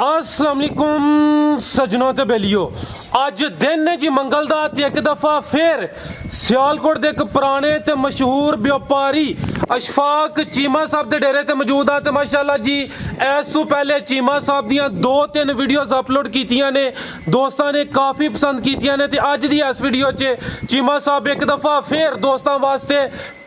अस्सलामुअलैकुम सजनों ते बेलियो अज दिन है जी मंगल दा ते एक दफा फिर सियालकोट दे एक पुराने ते मशहूर व्यापारी अशफाक चीमा साहब दे डेरे ते मौजूद आ ते माशाअल्लाह जी इस तो पहले चीमा साहब दियां 2-3 वीडियोस अपलोड कीतियां ने दोस्तां ने काफ़ी पसंद कीतियां ने ते अज दी इस वीडियो च चीमा साहब एक दफा फिर दोस्तां वास्ते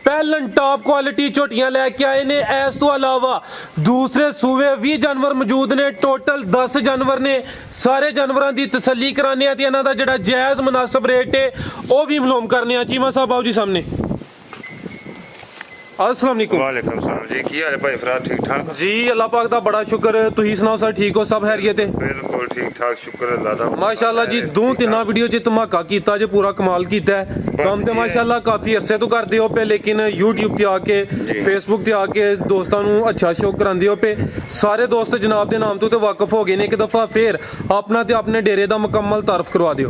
पहलन टॉप क्वालिटी झोटियां लैके आए ने। इस तो अलावा दूसरे सूबे 20 जानवर मौजूद ने, टोटल 10 जानवर ने। सारे जानवरों की तसल्ली कराने ते इन्हां दा जिहड़ा जायज़ मुनासिब रेट है वह भी मालूम करने। चीमा साहब आओ जी सामने। अस्सलाम वालेकुम। वालेकुम सलाम जी, की हाल है भाई फराज? ठीक ठाक जी, अल्लाह पाक दा बड़ा शुक्र। तुसीं सुनाओ सर, ठीक हो? सब खैरियत है? बिल्कुल ठीक ठाक, शुक्र अल्लाह दा। माशाअल्लाह जी 2-3 वीडियो च धमाका कीता जे, पूरा कमाल कीता है। काम ते माशाअल्लाह काफी अरसे तो करदे हो पे, लेकिन यूट्यूब ते आके फेसबुक ते आके दोस्तां नूं अच्छा शो करांदे हो पे। सारे दोस्त जनाब दे नाम तो वाकफ हो गए ने। एक दफा फिर अपना ते अपने डेरे दा मुकम्मल तारफ करवा दिओ।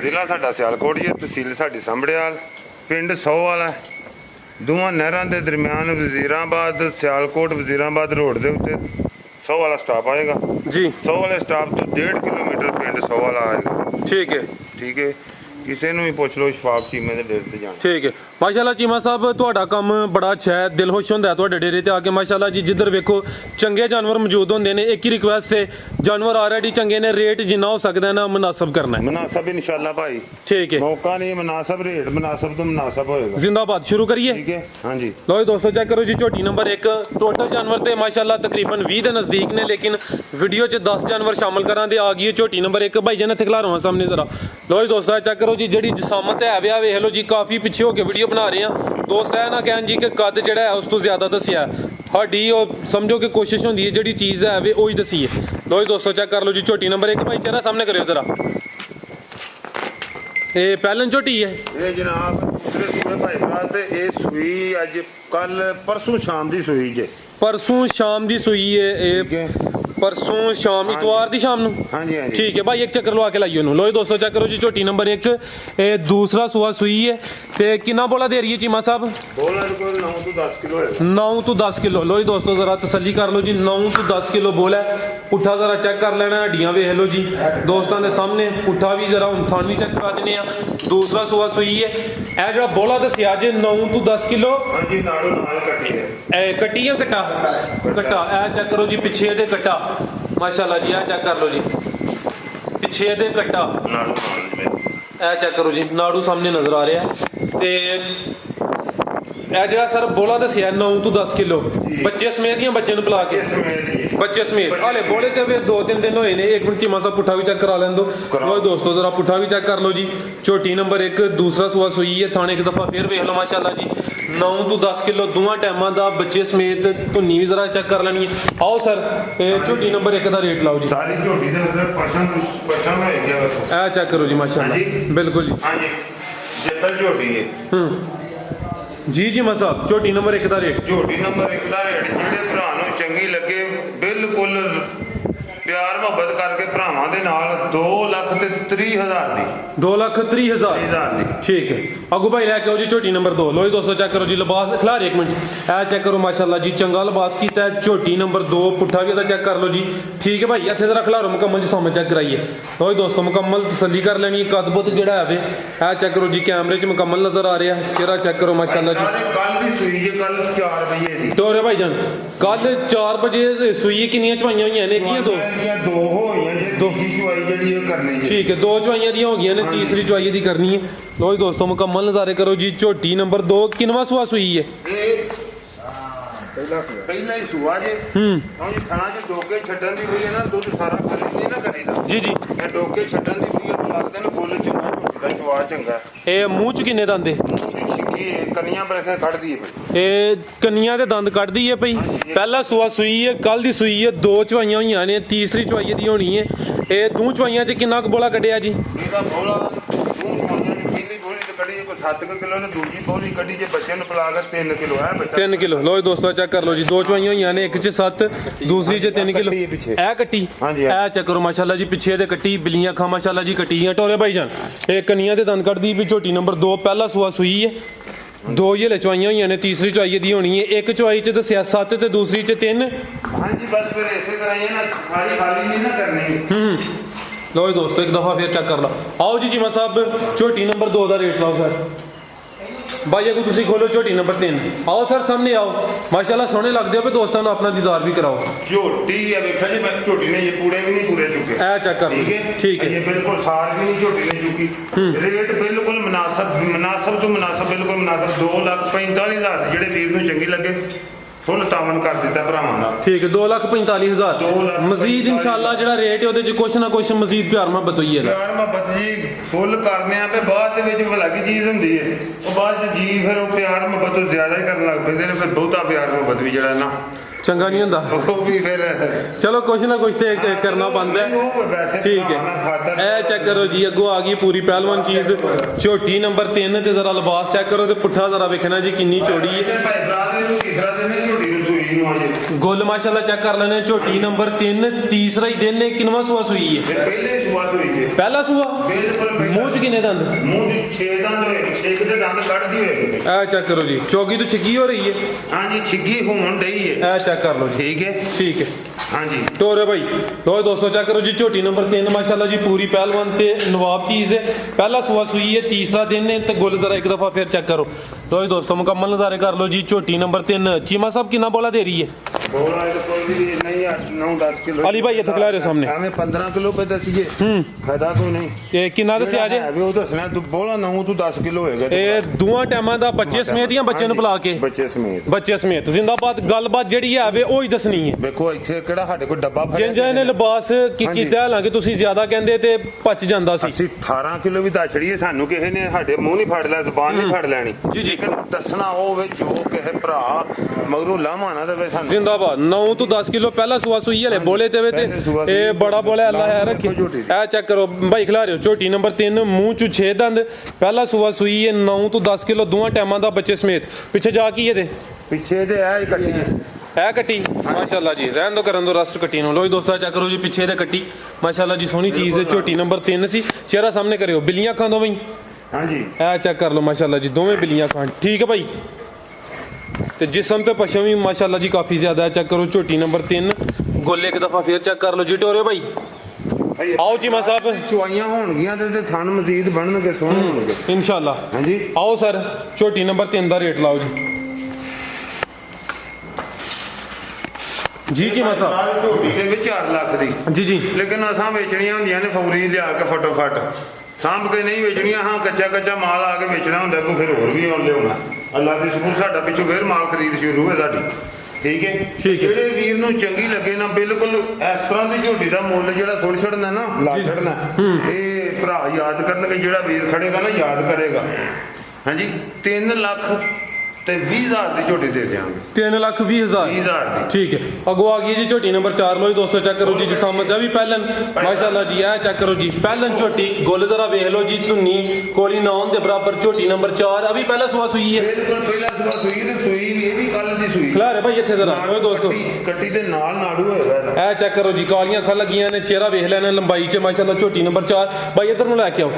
जिला साडा सियालकोट जी, तहसील साडी संभड़ियाल, पिंड 100 वाला, दोवां नहरां दे दरमियान वजीराबाद सियालकोट वजीराबाद रोड दे उत्ते 100 वाला स्टाप आएगा जी। 100 वाले स्टाप तो 1.5 किलोमीटर पिंड 100 वाला आएगा। ठीक है, ठीक है, किसी नूं भी पुछ लो शफाक चीमे दे डेरे ते जाना। ठीक है माशाअल्लाह। चीमा साहब तुहाडा काम बड़ा अच्छा है, दिल खुश होंदा है तुहाडे डेरे ते आके माशाअल्लाह जी। जिधर वेखो चंगे जानवर मौजूद होंदे ने। एक ही रिक्वेस्ट है, जानवर ऑलरेडी चंगे ने, रेट जिन्ना हो सकदा है ना मुनासिब करना है। मुनासिब इंशाअल्लाह भाई, ठीक है, मौका नहीं मुनासिब, रेट मुनासिब तो मुनासिब होएगा। जिंदाबाद। शुरू करिए। ठीक है, हाँ जी। लो जी दोस्तों, चेक करो जी झोटी नंबर 1। टोटल जानवर ते माशाअल्लाह तकरीबन 20 के नज़दीक ने, लेकिन वीडियो च 10 जानवर शामिल करा दे। आ गई है झोटी नंबर 1। भाई जान इत्थे खिलारो सामने जरा। लो जी दोस्तों, चेक करो जी, जी जिसामत है व्या वेख लो जी। काफ़ी पिछे होकर वीडियो बना रहे हैं दोस्त। है ना कहन जी कि कद जिहड़ा है उस तो ज़्यादा दसिया साडी समझो कि कोशिश होंदी है जिहड़ी चीज़ है वे वही दसी है। लो जी दोस्तों, चेक कर लो जी झोटी नंबर 1। भाई चेहरा सामने करो जरा। ये पहलन झोटी है ये जनाब दूसरे सूबे भाई फराज ते ये सूई अज कल परसों शाम दी सूई जे। परसों शाम दी सूई है। ठीक है, परसों शाम इतवार दी शाम नूं। हाँ जी, हाँ जी। ठीक है भाई, एक चक्कर लवा के लाइयो नूं। लो जी दोस्तों, चेक करो जी झोटी नंबर 1। ये दूसरा सूआ सूई है ते कितना बोला दे रही है चीमा साहब? बोला कोई 9 तो 10 किलो है। 9 तो 10 किलो। लो जी दोस्तों, जरा तसल्ली कर लो जी। 9 तो 10 किलो बोला है। पुट्ठा जरा चेक कर लेना, हड्डियां वेख लो जी दोस्तों के सामने। पुट्ठा भी जरा हुण थान भी चेक करा दिने आ। दूसरा सूआ सूई है। ए जो बोला दसिया जे 9 तो 10 किलो। हाँ जी, नाड़ो नाल कट्टी है। ए कट्टी या कट्टा? कट्टा। ए चेक करो जी पिछे दे कट्टा माशाअल्लाह जी। ए चेक कर लो जी पिछे दे कट्टा, नाड़ो नाल ए चेक करो जी, नाड़ू सामने नजर आ रहा है। ते जो सर बोला दसिया 9 तो 10 किलो बच्चे समेत या बच्चे पिला के? बच्चे समेत। हाले बोले तो 2-3 दिन होए ने। एक मिनट चीमा साहब पुट्ठा भी चेक करा लें दो। लो दोस्तों, जरा पुट्ठा भी चेक कर लो जी। झोटी नंबर 1 दूसरा सूआ सूई है। थाने एक दफा फिर वेख लो माशाअल्लाह जी। 9 तो 10 किलो दोवां टाइमां दा, बच्चे समेत। धुन्नी भी जरा चेक कर लेनी है। आओ सर, झोटी नंबर 1 का रेट लाओ जी। सारी झोटी दे अंदर पसंद हो गया। ए चेक करो जी माशाअल्लाह, बिल्कुल जी। हाँ जी, जेतल झोटी है जी। जी मसाब झोटी नंबर 1 का रेट? झोटी नंबर 1 का रेट ਜਿਹੜੇ ਭਰਾ ਨੂੰ ਚੰਗੀ ਲੱਗੇ ਬਿਲਕੁਲ ਪਿਆਰ ਮੁਹੱਬਤ ਕਰਕੇ ਭਰਾਵਾਂ ਦੇ ਨਾਲ 2,30,000 ਦੀ। 2,30,000 ਦੀ। ठीक है। अगू भाई लैके आओ जी झोटी नंबर 2। लो जी दोस्तों, चेक करो जी लिबास खिलार। एक मिनट ए चेक करो माशाअल्लाह जी, चंगा लिबास कीता है। झोटी नंबर 2 पुट्ठा भी चेक कर लो जी। ठीक है भाई, इत्थे जरा खिलारो मुकम्मल जी, सामने चेक कराइए। लो जी दोस्तों, मुकम्मल तसल्ली कर लेनी है। कदबुत जिहड़ा है वे ए चेक करो जी, कैमरे च मुकम्मल नजर आ रहा है। चेहरा चेक करो माशाअल्लाह जी। कल दी सूई जे, कल 4 बजे दी। टोरे भाई जान कल 4 बजे सूई किन्नियां चवाइयां होईयां ने? कियां 2 होईयां जे। दूजी चवाई ਜਿਹੜੀ ਇਹ ਕਰਨੀ ਜੇ। ठीक है, 2 चवाइयां दी हो गई ने, तीसरी चवाई दी करनी है। लो जी दोस्तों, मुकम्मल नज़ारे करो जी। झोटी नंबर 2 किनवा सूआ सूई है? ਪਹਿਲਾ ਹੀ ਸੂਆ ਜੇ। ਹੁਣ ਜੀ ਥਣਾ ਚ ਡੋਕੇ ਛੱਡਣ ਦੀ ਹੋਈ ਹੈ ਨਾ, ਦੁੱਧ ਸਾਰਾ ਖਲੀ ਨਹੀਂ ਨਾ ਕਰੀਦਾ जी जी। ਇਹ ਡੋਕੇ ਛੱਡਣ ਦੀ ਹੋਈ ਹੈ ਤਾਂ ਲੱਗਦਾ ਨਾ ਬੋਲ ਚੰਗਾ, ਝੋਟੀ ਦਾ ਚਵਾ ਚੰਗਾ। ਇਹ ਮੂੰਹ ਚ ਕਿੰਨੇ ਦੰਦ ਹੈ? ਛਿੱਕੀ ਕੰਨੀਆਂ ਬਰਖੇ ਕੱਢਦੀ ਹੈ ਭਾਈ। ਇਹ ਕੰਨੀਆਂ ਦੇ ਦੰਦ ਕੱਢਦੀ ਹੈ ਪਈ। ਪਹਿਲਾ ਸੂਆ ਸੂਈ ਹੈ, ਕੱਲ ਦੀ ਸੂਈ ਹੈ। 2 ਚਵਾਈਆਂ ਹੋਈਆਂ ਨੇ, ਤੀਸਰੀ ਚਵਾਈ ਦੀ ਹੋਣੀ ਹੈ। ਇਹ 2 ਚਵਾਈਆਂ ਚ ਕਿੰਨਾ ਕੁ ਬੋਲਾ ਕੱਢਿਆ ਜੀ? ਇਹਦਾ ਬੋਲਾ 2 ਚਵਾਈਆਂ ਦੀ ਪਹਿਲੀ ਬੋਲੀ ਤੇ ਕੱਢੀ ਕੋਈ 7 ਕਿਲੋ ਨੇ, ਦੂਜੀ ਬੋਲੀ ਕੱਢੀ ਜੇ ਬੱਚੇ ਨੂੰ ਪਿਲਾ ਕੇ 3 ਕਿਲੋ ਹੈ ਬੱਚਾ। 3 ਕਿਲੋ। ਲੋ ਦੋਸਤੋ ਚੈੱਕ ਕਰ ਲਓ ਜੀ। 2 ਚਵਾਈਆਂ ਹੋਈਆਂ ਨੇ, ਇੱਕ ਚ 7, ਦੂਸਰੀ ਚ 3 ਕਿਲੋ। ਇਹ ਕੱਟੀ ਇਹ ਚੈੱਕ ਕਰੋ ਮਾਸ਼ਾਅੱਲਾ ਜੀ। ਪਿੱਛੇ ਦੇ ਕੱਟੀ ਬਿੱਲੀਆਂ ਖਾ ਮਾਸ਼ਾਅੱਲਾ ਜੀ ਕੱਟੀਆਂ। ਟੋਰੇ ਭਾਈ ਜਾਨ ਇਹ ਕੰਨੀਆਂ ਦੇ ਦੰਦ ਕੱਢਦੀ ਵੀ। ਝੋਟੀ ਨੰਬਰ 2 ਪਹਿਲਾ ਸੂਆ ਸੂਈ ਹੈ। ਦੋ ਹੀ ਹਲੇ ਚਵਾਈਆਂ ਹੋਈਆਂ ਨੇ, ਤੀਸਰੀ ਚਵਾਈ ਦੀ ਹੋਣੀ ਹੈ। ਇੱਕ ਚਵਾਈ 'ਚ ਦੱਸਿਆ 7 ਤੇ ਦੂਸਰੀ 'ਚ 3। ਹਾਂਜੀ ਬਸ ਫਿਰ ਇਸੇ ਤਰ੍ਹਾਂ ਹੀ ਹੈ ਨਾ, ਸਾਰੀ ਖਾਲੀ ਨਹੀਂ ਨਾ ਕਰਨੀ। ਲਓ ਜੀ ਦੋਸਤੋ ਇੱਕ ਦਫਾ ਫੇਰ ਚੈੱਕ ਕਰ ਲਓ। ਆਓ ਜੀ ਚੀਮਾ ਸਾਹਿਬ ਝੋਟੀ ਨੰਬਰ 2 ਦਾ ਰੇਟ ਲਾਓ ਸਰ। ਭਾਈ ਅਗੂ ਤੁਸੀਂ ਖੋਲੋ ਝੋਟੀ ਨੰਬਰ 3। ਆਓ ਸਰ ਸਾਹਮਣੇ ਆਓ, ਮਾਸ਼ਾਅੱਲਾ ਸੋਹਣੇ ਲੱਗਦੇ ਹੋ ਪਏ, ਦੋਸਤਾਂ ਨੂੰ ਆਪਣਾ ਦੀਦਾਰ ਵੀ ਕਰਾਓ। ਝੋਟੀ ਹੈ ਵੇਖਿਆ ਜੀ, ਮੈਂ ਝੋਟੀ ਨੇ ਇਹ ਪੂੜੇ ਵੀ ਨਹੀਂ ਪੂਰੇ ਚੁੱਕੇ। ਇਹ ਚੈੱਕ ਕਰ ਲਓ। ਠੀਕ ਹੈ ਇਹ ਬਿਲਕੁਲ ਸਾਰ ਵੀ ਨਹੀਂ ਝੋਟੀ ਨੇ ਚੁੱਕੀ। ਰੇਟ ਬਿਲਕੁਲ ਮੁਨਾਸਬ ਤੋਂ ਮੁਨਾਸਬ, ਬਿਲਕੁਲ ਮੁਨਾਸਬ। 2,45,000 ਜਿਹੜੇ ਵੀਰ ਨੂੰ ਚੰਗੀ ਲੱਗੇ ਫੁੱਲ ਤਾਵਨ ਕਰ ਦਿੱਤਾ ਭਰਾਵਾਂ ਦਾ। ਠੀਕ ਹੈ 2,45,000। 2,45,000 ਮਜ਼ੀਦ ਇਨਸ਼ਾਅੱਲਾ ਜਿਹੜਾ ਰੇਟ ਹੈ ਉਹਦੇ 'ਚ ਕੁਛ ਨਾ ਕੁਛ ਮਜ਼ੀਦ ਪਿਆਰ ਮੁਹੱਬਤ ਹੋਈ ਹੈ। ਪਿਆਰ ਮੁਹੱਬਤ ਜੀ ਫੁੱਲ ਕਰਨੇ ਆ, ਤੇ ਬਾਅਦ ਦੇ ਵਿੱਚ ਅਲੱਗ ਚੀਜ਼ ਹੁੰਦੀ ਹੈ। ਉਹ ਬਾਅਦ ਚ ਜੀ ਫਿਰ ਉਹ ਪਿਆਰ ਮੁਹੱਬਤ ਤੋਂ ਜ਼ਿਆਦਾ ਹੀ ਕਰਨ ਲੱਗ ਪੈਂਦੇ ਨੇ, ਫਿਰ ਬਹੁਤਾ ਪਿਆਰ ਮੁਹੱਬਤ ਵੀ ਜਿਹੜਾ ਨਾ ਚੰਗਾ ਨਹੀਂ ਹੁੰਦਾ। ਉਹ ਵੀ ਫਿਰ ਚਲੋ ਕੁਛ ਨਾ ਕੁਛ ਤੇ ਕਰਨਾ ਪੈਂਦਾ ਹੈ। ਉਹ ਵੈਸੇ ਠੀਕ ਹੈ ਇਹ ਚੈੱਕ ਕਰੋ ਜੀ, ਅੱਗੋਂ ਆ ਗਈ ਪੂਰੀ ਪਹਿਲਵਾਨ ਚੀਜ਼। ਝੋਟੀ ਨੰਬਰ 3 ਤੇ ਜ਼ਰਾ ਲਿਬਾਸ ਚੈੱਕ ਕਰੋ ਤੇ ਪੁੱਠਾ ਜ਼ਰਾ ਵੇਖਣਾ ਜੀ ਕਿੰਨੀ ਚੌੜੀ ਹੈ। ਭਾਈ ਬਰਾਦਰ ਨੂੰ ਤੀਸਰਾ ਦਿਨ ਹੈ ਝੋਟੀ ਨੂੰ ਸੂਈ ਨੂੰ ਅਜੇ। ਗੁੱਲ ਮਾਸ਼ਾਅੱਲਾ ਚੈੱਕ ਕਰ ਲੈਣੇ। ਝੋਟੀ ਨੰਬਰ 3 ਤੀਸਰਾ ਹੀ ਦਿਨ ਨੇ, ਕਿੰਨਵਾਂ ਸੂਆ ਸੂਈ ਹੈ? ਇਹ ਪਹਿਲੇ ਸੂਆ ਸੂਈ ਜੇ। ਪਹਿਲਾ ਸੂਆ। ਬਿਲਕੁਲ ਪਹਿਲਾ। ਮੂੰਹ 'ਚ ਕਿੰਨੇ ਦੰਦ? ਮੂੰਹ 'ਚ 6 ਦੰਦ ਹੋਏ, 6 ਦੇ ਦੰਦ ਕੱਢਦੀ ਹੋਏ। ਇਹ ਚੈੱਕ ਕਰੋ ਜੀ, ਚੌਗੀ ਤੋਂ ਛਿੱਗੀ ਹੋ ਰਹੀ ਹੈ। ਹਾਂਜੀ ਛਿੱਗੀ ਹੋਣ ਡਈ ਹੈ। ਇਹ ਚੈੱਕ ਕਰ ਲਓ ਜੀ। ਠੀਕ ਹੈ ਠੀਕ ਹੈ ਹਾਂਜੀ। ਟੋਰੇ ਭਾਈ ਲੋ ਦੋਸਤੋ ਚੈੱਕ ਕਰੋ ਜੀ, ਝੋਟੀ ਨੰਬਰ 3 ਮਾਸ਼ਾਅੱਲਾ ਜੀ ਪੂਰੀ ਪਹਿਲਵਾਨ ਤੇ ਨਵਾਬ ਚੀਜ਼ ਹੈ। ਪਹਿਲਾ ਸੂਆ ਸੂਈ ਹੈ, ਤੀਸਰਾ ਦਿਨ ਹੈ। ਤੇ ਗੁੱਲ ਜ਼ਰਾ ਇੱਕ ਦਫਾ ਫਿਰ ਚੈੱਕ ਕਰੋ। ਲੋ ਜੀ ਦੋਸਤੋ ਮੁਕੰਮਲ ਨਜ਼ਾਰੇ ਕਰ ਲਓ ਜੀ। ਝੋਟੀ ਨੰਬਰ 3 ਚੀਮਾ ਸਾਹਿਬ ਕਿੰਨਾ ਬੋਲਾ ਦੇ ਰਹੀ ਹੈ? ਬੋਲਾ ਇਹ ਕੋਈ ਵੀ ਨਹੀਂ 9-10 ਕਿਲੋ। ਅਲੀ ਭਾਈ ਇੱਥੇ ਖਿਲਾ ਰਹੇ ਸਾਹਮਣੇ। ਐਵੇਂ 15 ਕਿਲੋ ਪੇ ਦਸੀਏ ਫਾਇਦਾ ਕੋਈ ਨਹੀਂ। ਇਹ ਕਿੰਨਾ ਦੱਸਿਆ ਜੇ? ਵੀ ਉਹ ਦੱਸਣਾ ਤੂੰ ਬੋਲਾ 9 ਤੋਂ 10 ਕਿਲੋ ਹੋਏਗਾ। ਇਹ ਦੋਵਾਂ ਟਾਈਮਾਂ ਦਾ ਬੱਚੇ ਸਮੇਤ ਜਾਂ ਬੱਚੇ ਨੂੰ ਪਿਲਾ ਕੇ? ਬੱਚੇ ਸਮੇਤ। ਬੱਚੇ ਸਮੇਤ ਜ਼ਿੰਦਾਬਾਦ। ਗੱਲਬਾਤ ਜਿਹੜੀ ਹੈ ਵੇ ਉਹ ਹੀ ਦੱਸਣੀ ਹੈ। ਵੇਖੋ ਇੱਥੇ ਕਿਹੜਾ ਸਾਡੇ ਕੋਲ ਡੱਬਾ ਫੜਿਆ ਜਿੰਜਾਂ ਨੇ ਲਿਬਾਸ ਕੀਤਾ ਹਾਲਾਂਕਿ ਤੁਸੀਂ ਜ਼ਿਆਦਾ ਕਹਿੰਦੇ ਤੇ ਪਚ ਜਾਂਦਾ ਸੀ। ਅਸੀਂ 18 ਕਿਲੋ ਵੀ ਦੱਸ ਛੜੀਏ, ਸਾਨੂੰ ਕਿਸੇ ਨੇ ਸਾਡੇ ਮੂੰਹ ਨਹੀਂ ਫੜ ਲਿਆ, ਜ਼ਬਾਨ ਨਹੀਂ ਫੜ ਲੈਣੀ ਜੀ ਜੀ। ਲੇਕਿਨ ਦੱਸਣਾ ਉਹ ਵੇ ਜੋ ਕਿਸੇ ਭਰਾ ਮਗਰੋਂ ਲਾਮਾ ਨਾ ਦੇਵੇ ਸਾਨੂੰ। ਜ਼ਿੰਦਾਬਾਦ। 9 ਤੋਂ 10 ਕਿਲੋ ਪਹਿਲਾ ਸੂਆ ਸੂਈ ਹਲੇ ਬੋਲੇ ਤੇ ਵੇ ਤੇ ਇਹ ਬੜਾ ਬੋਲੇ ਅੱਲਾ ਹੈ ਰੱਖੇ। ਇਹ ਚੈੱਕ ਕਰੋ ਭਾਈ ਖਿਲਾ ਰਹੇ ਹੋ। ਝੋਟੀ ਨੰਬਰ 3 ਮੂੰਹ ਚ 6 ਦੰਦ, ਪਹਿਲਾ ਸੂਆ ਸੂਈ ਹੈ। 9 ਤੋਂ 10 ਕਿਲੋ ਦੋਵਾਂ ਟਾਈਮਾਂ ਦਾ ਬੱਚੇ ਸਮੇਤ। ਪਿੱਛੇ ਜਾ ਕੀ ਇਹਦੇ? ਪਿੱਛੇ ਤੇ ਇਹ ਹੀ ਕੱਟੀ ਹੈ। ਇਹ ਕੱਟੀ ਮਾਸ਼ਾਅੱਲਾ ਜੀ, ਰਹਿਣ ਦੋ ਕਰਨ ਦੋ ਰਸਟ ਕੱਟੀ ਨੂੰ। ਲੋ ਜੀ ਦੋਸਤਾਂ ਚੈੱਕ ਕਰੋ ਜੀ, ਪਿੱਛੇ ਤੇ ਕੱਟੀ ਮਾਸ਼ਾਅੱਲਾ ਜੀ ਸੋਹਣੀ ਚੀਜ਼ ਹੈ। ਝੋਟੀ ਨੰਬਰ 3 ਸੀ। ਚਿਹਰਾ ਸਾਹਮਣੇ ਕਰਿਓ, ਬਿੱਲੀਆਂ ਅੱਖਾਂ ਦੋ ਬਈ। ਹਾਂਜੀ ਇਹ ਚੈੱਕ ਕਰ ਲਓ ਮਾਸ਼ਾਅੱਲਾ ਜੀ, ਦੋਵੇਂ ਬਿੱਲੀਆਂ ਅੱਖਾਂ। ਠੀਕ ਹੈ ਭਾਈ। ਤੇ ਜਿਸਮ ਤੇ ਪਸ਼ਮ ਵੀ ਮਾਸ਼ਾਅੱਲਾ ਜੀ ਕਾਫੀ ਜ਼ਿਆਦਾ ਹੈ। ਚੈੱਕ ਕਰੋ ਝੋਟੀ ਨੰਬਰ 3 ਗੋਲੇ ਇੱਕ ਦਫਾ ਫੇਰ ਚੈੱਕ ਕਰ ਲਓ ਜੀ। ਟੋਰੇ ਭਾਈ ਆਓ ਜੀ ਮਾ ਸਾਹਿਬ। ਚੁਆਈਆਂ ਹੋਣਗੀਆਂ ਤੇ ਥਣ ਮਜ਼ੀਦ ਬਣਨਗੇ, ਸੋਹਣੇ ਹੋਣਗੇ ਇਨਸ਼ਾਅੱਲਾ। ਹਾਂਜੀ ਆਓ ਸਰ ਝੋਟੀ ਨੰਬਰ 3 ਦਾ ਰੇਟ ਲਾਓ ਜੀ। ਜੀ ਜੀ ਮਾ ਸਾਹਿਬ। ਝੋਟੀ ਦੇ ਵਿੱਚ 4 ਲੱਖ ਦੀ ਜੀ ਜੀ। ਲੇਕਿਨ ਅਸਾਂ ਵੇਚਣੀਆਂ ਹੁੰਦੀਆਂ ਨੇ ਫੌਰੀ ਲਿਆ ਕੇ ਫਟੋਫਟ, ਸਾਂਭ ਕੇ ਨਹੀਂ ਵੇਚਣੀਆਂ। ਹਾਂ ਕੱਚਾ ਮਾਲ ਆ ਕੇ ਵੇਚਣਾ ਹੁੰਦਾ, ਕੋਈ ਫਿਰ ਹੋਰ ਵੀ ਆਉਣ ਲਿਆਉਣਾ। ਅੱਲਾ ਦੀ ਸ਼ੁਕਰ ਸਾਡਾ ਪਿੱਛੋਂ ਫਿਰ ਮਾਲ ਖਰੀਦ ਸ਼ੁਰੂ ਹੈ ਸਾਡੀ। ਠੀਕ ਹੈ ਠੀਕ ਹੈ। ਜਿਹੜੇ ਵੀਰ ਨੂੰ ਚੰਗੀ ਲੱਗੇ ਨਾ, ਬਿਲਕੁਲ ਇਸ ਤਰ੍ਹਾਂ ਦੀ ਝੋਟੀ ਦਾ ਮੁੱਲ ਜਿਹੜਾ ਥੋੜੀ ਛੱਡਣਾ ਨਾ, ਲਾ ਛੱਡਣਾ, ਇਹ ਭਰਾ ਯਾਦ ਕਰਨਗੇ। ਜਿਹੜਾ ਵੀਰ ਖੜੇਗਾ ਨਾ ਯਾਦ ਕਰੇਗਾ। ਹਾਂਜੀ 3 ਲੱਖ ਤੇ 20,000 ਦੀ ਝੋਟੀ ਦੇ ਦਿਆਂਗੇ। 3,20,000 20,000 ਦੀ। ਠੀਕ ਹੈ। ਅੱਗੋਂ ਆ ਗਈ ਜੀ ਝੋਟੀ ਨੰਬਰ 4। ਲੋ ਜੀ ਦੋਸਤੋ ਚੈੱਕ ਕਰੋ ਜੀ, ਜਸਾਮਤ ਆ ਵੀ ਪਹਿਲਨ ਮਾਸ਼ਾਅੱਲਾ ਜੀ। ਇਹ ਚੈੱਕ ਕਰੋ ਜੀ, ਪਹਿਲਨ ਝੋਟੀ। ਗੁੱਲ ਜ਼ਰਾ ਵੇਖ ਲਓ ਜੀ, ਧੁੰਨੀ ਕੋਲੀ ਨਾ ਹੋਣ ਦੇ ਬਰਾਬਰ। ਝੋਟੀ ਨੰਬਰ 4 ਆ ਵੀ ਪਹਿਲਾ ਸੂਆ ਸੂਈ ਹੈ। ਬਿਲਕੁਲ ਪਹਿਲਾ ਸੂਆ ਸੂਈ ਤੇ ਸੂਈ ਵੀ ਇਹ ਵੀ ਕੱਲ ਦੀ ਸੂਈ। ਖਿਲਾ ਰਹੇ ਭਾਈ ਇੱਥੇ ਜ਼ਰਾ ਲੋ ਦੋਸਤੋ। ਕੱਟੀ ਦੇ ਨਾਲ ਨਾੜੂ ਹੋਏਗਾ। ਇਹ ਚੈੱਕ ਕਰੋ ਜੀ, ਕਾਲੀਆਂ ਅੱਖਾਂ ਲੱਗੀਆਂ ਨੇ, ਚਿਹਰਾ ਵੇਖ ਲੈਣਾ ਲੰਬਾਈ 'ਚ ਮਾਸ਼ਾਅੱਲਾ। ਝੋਟੀ ਨੰਬਰ 4 ਭਾਈ ਇੱਧਰ ਨੂੰ ਲੈ ਕੇ ਆਓ।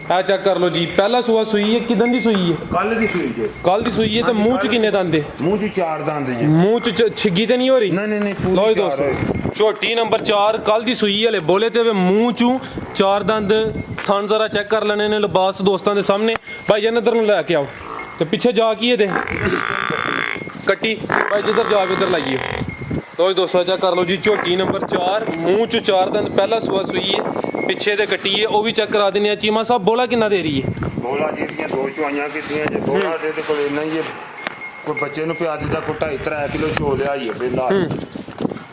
ਇਹ ਚੈੱਕ ਕਰ ਲਓ ਜੀ, ਪਹਿਲਾ ਸੂਆ ਸੂਈ ਹੈ। ਕਿਦਨ ਦੀ ਸੂਈ ਹੈ? ਕੱਲ ਦੀ ਸੂਈ ਜੇ। ਕੱਲ ਦੀ ਸੂਈ ਹੈ। ਤੇ ਮੂੰਹ 'ਚ ਕਿੰਨੇ ਦੰਦ? ਮੂੰਹ 'ਚ 4 ਦੰਦ ਜੇ। ਮੂੰਹ 'ਚ ਛਿੱਗੀ ਤੇ ਨਹੀਂ ਹੋ ਰਹੀ? ਨਹੀਂ ਲੋ ਜੀ ਦੋਸਤੋ, ਝੋਟੀ ਨੰਬਰ 4 ਕੱਲ ਦੀ ਸੂਈ ਹਲੇ ਬੋਲੇ ਤੇ ਮੂੰਹ 'ਚੋਂ 4 ਦੰਦ। ਥਣ ਜ਼ਰਾ ਚੈੱਕ ਕਰ ਲੈਣੇ ਨੇ ਲਿਬਾਸ ਦੋਸਤਾਂ ਦੇ ਸਾਹਮਣੇ। ਭਾਈ ਜਨ ਇੱਧਰ ਨੂੰ ਲੈ ਕੇ ਆਓ। ਤੇ ਪਿੱਛੇ ਜਾ ਕੀ ਇਹਦੇ? ਕੱਟੀ ਭਾਈ ਜਿੱਧਰ ਜਾ ਕੇ ਉਧਰ ਲਾਈਏ। ਲੋ ਜੀ ਦੋਸਤੋ ਚੈੱਕ ਕਰ ਲਓ ਜੀ, ਝੋਟੀ ਨੰਬਰ 4 ਮੂੰਹ 'ਚ 4 ਦੰਦ, ਪਹਿਲਾ ਸੂਆ ਸੂਈ ਹੈ। ਪਿੱਛੇ ਤੇ ਕੱਟੀ ਹੈ, ਉਹ ਵੀ ਚੈੱਕ ਕਰਾ ਦਿੰਦੇ ਆ। ਚੀਮਾ ਸਾਹਿਬ ਬੋਲਾ ਕਿੰਨਾ ਦੇ ਰਹੀ ਹੈ? ਬੋਲਾ ਜੀ ਦੀਆਂ 2 ਚੁਆਈਆਂ ਕੀਤੀਆਂ ਜੇ। ਬੋਲਾ ਦੇ ਕੋਲ ਇੰਨਾ ਹੀ ਹੈ, ਕੋਈ ਬੱਚੇ ਨੂੰ ਪਿਆ ਦਿੱਤਾ, ਕੋਈ 2.5-3 ਕਿਲੋ ਚੋ ਲਿਆ ਹੀ ਹੈ ਬੇਲਾ।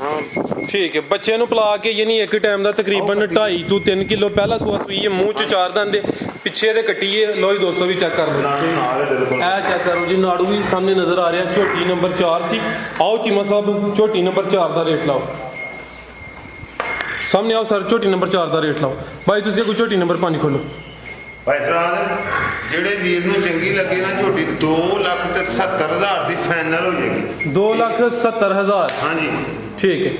ਹਾਂ ਠੀਕ ਹੈ। ਬੱਚੇ ਨੂੰ ਪਿਲਾ ਕੇ ਯਾਨੀ ਇੱਕ ਟਾਈਮ ਦਾ ਤਕਰੀਬਨ 2.5 ਤੋਂ 3 ਕਿਲੋ। ਪਹਿਲਾ ਸੂਆ ਸੂਈ ਹੈ, ਮੂੰਹ 'ਚ 4 ਦੰਦ, ਪਿੱਛੇ ਤੇ ਕੱਟੀ ਹੈ। ਲੋ ਜੀ ਦੋਸਤੋ ਵੀ ਚੈੱਕ ਕਰ ਲਓ। ਨਾੜੂ ਨਾਲ ਹੈ ਬਿਲਕੁਲ। ਇਹ ਚੈੱਕ ਕਰੋ ਜੀ, ਨਾੜੂ ਵੀ ਸਾਹਮਣੇ ਨਜ਼ਰ ਆ ਰਿਹਾ। ਝੋਟੀ ਨੰਬਰ 4 ਸੀ। ਆਓ ਚੀਮਾ ਸਾਹਿਬ ਝੋਟੀ ਨੰਬਰ 4 ਦਾ ਰੇਟ ਲਾਓ। ਸਾਹਮਣੇ ਆਓ ਸਰ, ਝੋਟੀ ਨੰਬਰ 4 ਦਾ ਰੇਟ ਲਾਓ। ਭਾਈ ਤੁਸੀਂ ਕੋਈ ਝੋਟੀ ਨੰਬਰ 5 ਖੋਲੋ। ਭਾਈ ਫਰਾਦ ਜਿਹੜੇ ਵੀਰ ਨੂੰ ਚੰਗੀ ਲੱਗੇ ਨਾ ਝੋਟੀ 2,70,000 ਦੀ ਫਾਈਨਲ ਹੋ ਜਾਏਗੀ। 2,70,000 ਹਾਂਜੀ ਠੀਕ ਹੈ।